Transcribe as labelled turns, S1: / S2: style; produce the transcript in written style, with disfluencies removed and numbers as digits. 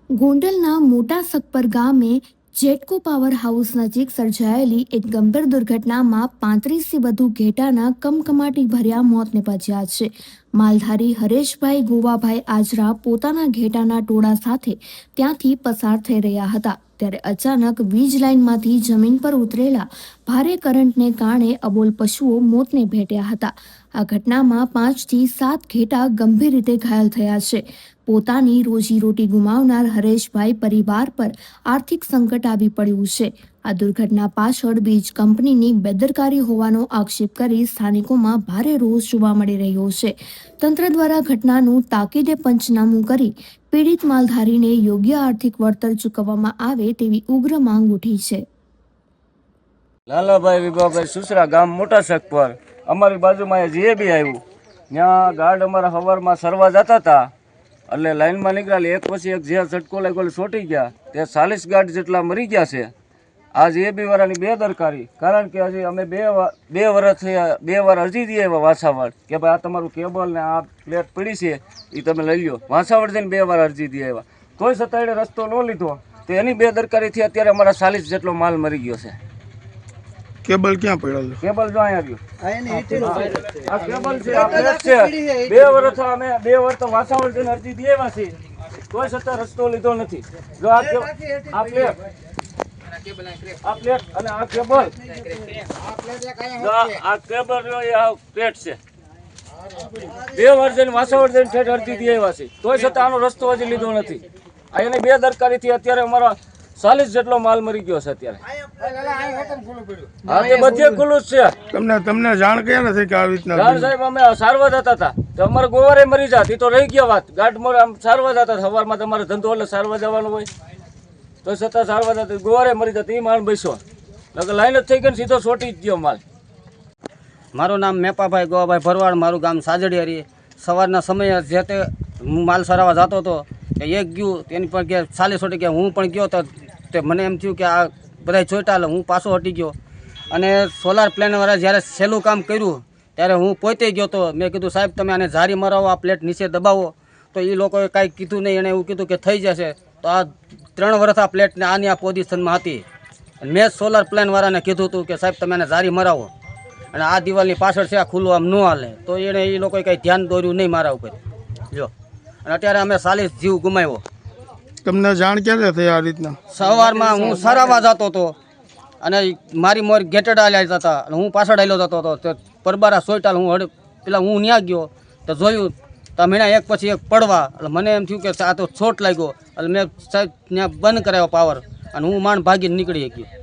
S1: ગોંડલના મોટા સકપર ગામે જેટકો પાવર હાઉસ નજીક સર્જાયેલી એક ગંભીર દુર્ઘટનામાં 35થી વધુ ઘેટાના કમકમાટી ભર્યા મોત નિપજ્યા છે. માલધારી હરેશભાઈ ગોવાભાઈ આજરા પોતાના ઘેટાના ટોળા સાથે ત્યાંથી પસાર થઈ રહ્યા હતા ત્યારે અચાનક વીજ લાઇનમાંથી જમીન પર ઉતરેલા ભારે કરંટને કારણે અબોલ પશુઓ મોતને ભેટ્યા હતા. આ ઘટનામાં 5 થી 7 ઘેટા ગંભીર રીતે ઘાયલ થયા છે. પોતાની રોજીરોટી ગુમાવનાર હરેશભાઈ પરિવાર પર આર્થિક સંકટ આવી પડ્યું છે. આ દુર્ઘટના પાછળ વીજ કંપનીની બેદરકારી હોવાનો આક્ષેપ કરી સ્થાનિકોમાં ભારે રોષ જોવા મળી રહ્યો છે. તંત્ર દ્વારા ઘટનાનું તાકીદે પંચનામું કરી પીડિત માલધારીને યોગ્ય આર્થિક વળતર ચૂકવવામાં આવે તેવી ઉગ્ર માંગ ઉઠી છે.
S2: લાલાભાઈ વિભાભાઈ સુસરા ગામ મોટા શક પર અમારી બાજુમાં જીએબી આવ્યું. ત્યાં ગાર્ડ અમારા સવારમાં સરવા જતા હતા એટલે લાઈનમાં નીકળેલી એક પછી એક જે ઝટકો લાગ્યો સોટી ગયા તે 40 ગાર્ડ જેટલા મરી ગયા છે. આ જીએબી વાળાની બેદરકારી, કારણ કે હજી અમે બે વર્ષ થયા, 2 વાર અરજી દઈએ એવા વાસાવડ કે ભાઈ આ તમારું કેબલ ને આ પ્લેટ પડી છે એ તમે લઈ લો. વાસાવડ જઈને 2 વાર અરજી દઈએ એવા, તોય છતાં એને રસ્તો ન લીધો. તો એની બેદરકારીથી અત્યારે અમારા 40 જેટલો માલ મરી ગયો છે.
S3: કેબલ ક્યાં પડ્યો છે?
S2: કેબલ જો અહીંયા રહ્યું. આ કેબલ છે, આ પ્લેટ છે. 2 વર્ષ અમે 2 વર્ષ તો વાસાવડ જઈને અરજી દેવા છે, તોય છતાં રસ્તો લીધો નથી. જો આ પ્લેટ અને આ કેબલ, આ કેબલ આ પ્લેટ છે. 2 વર્ષ જઈને વાસાવડ જઈને ઠેઠ અરજી દેવા છે, તોય છતાં આનો રસ્તો હજી લીધો નથી. આ એની બેદરકારીથી અત્યારે અમારા 40 જેટલો માલ મરી ગયો છે અત્યારે. હા, તે બધે ખુલ્લું જ છે.
S3: તમને જાણ ક્યાં નથી કે આવી રીતના?
S2: જાણ સાહેબ અમે સારવા જતા હતા તો અમારે ગોવારે મરી જાત, એ તો રહી ગયા વાત. ગાઢ મોર આમ સારવા જતા, સવારમાં તમારે ધંધો એટલે સારવા જવાનું હોય, તો છતાં સારવા જતા ગોવારે મરી જતા. એ માલ બેસો લાઈન જ થઈ ગઈ, સીધો સોટી જ ગયો માલ.
S4: મારું નામ મેપાભાઈ ગોવાભાઈ ભરવાડ, મારું ગામ સાજડિયારી. સવારના સમયે જે તે હું માલ સરાવવા જતો હતો, એક ગયું તેની પર કે 40 સોટી ગયા. હું પણ ગયો તો તે મને એમ થયું કે આ બધા ચોઈટા, હું પાછો હટી ગયો. અને સોલાર પ્લેનવાળા જ્યારે સહેલું કામ કર્યું ત્યારે હું પોતે ગયો તો મેં કીધું સાહેબ તમે આને જારી મરાવો, આ પ્લેટ નીચે દબાવો. તો એ લોકોએ કાંઈ કીધું નહીં, એણે એવું કીધું કે થઈ જશે. તો આ 3 વર્ષ આ પ્લેટને આની આ પોઝિશનમાં હતી. મેં સોલાર પ્લેનવાળાને કીધું હતું કે સાહેબ તમે આને જારી મરાવો, અને આ દિવાલની પાછળ છે આ ખુલ્લું આમ ન હાલે. તો એણે એ લોકોએ કંઈ ધ્યાન દોર્યું નહીં મારા ઉપર. જો અને અત્યારે અમે 40 જીવ ગુમાવ્યો.
S3: તમને જાણ ક્યારે થઈ આ રીતના?
S4: સવારમાં હું સરાવા જતો હતો અને મારી મોર ગેટેડ આલ્યા જતા, હું પાછળ આવેલો જતો હતો. તો પરબારા સોઈટાલ હું પેલા હું ત્યાં ગયો તો જોયું તો મીણા એક પછી એક પડવા. એટલે મને એમ થયું કે આ તો છોટ લાગ્યો. એટલે મેં સાહેબ ત્યાં બંધ કરાવ્યો પાવર અને હું માંડ ભાગીને નીકળી ગયો.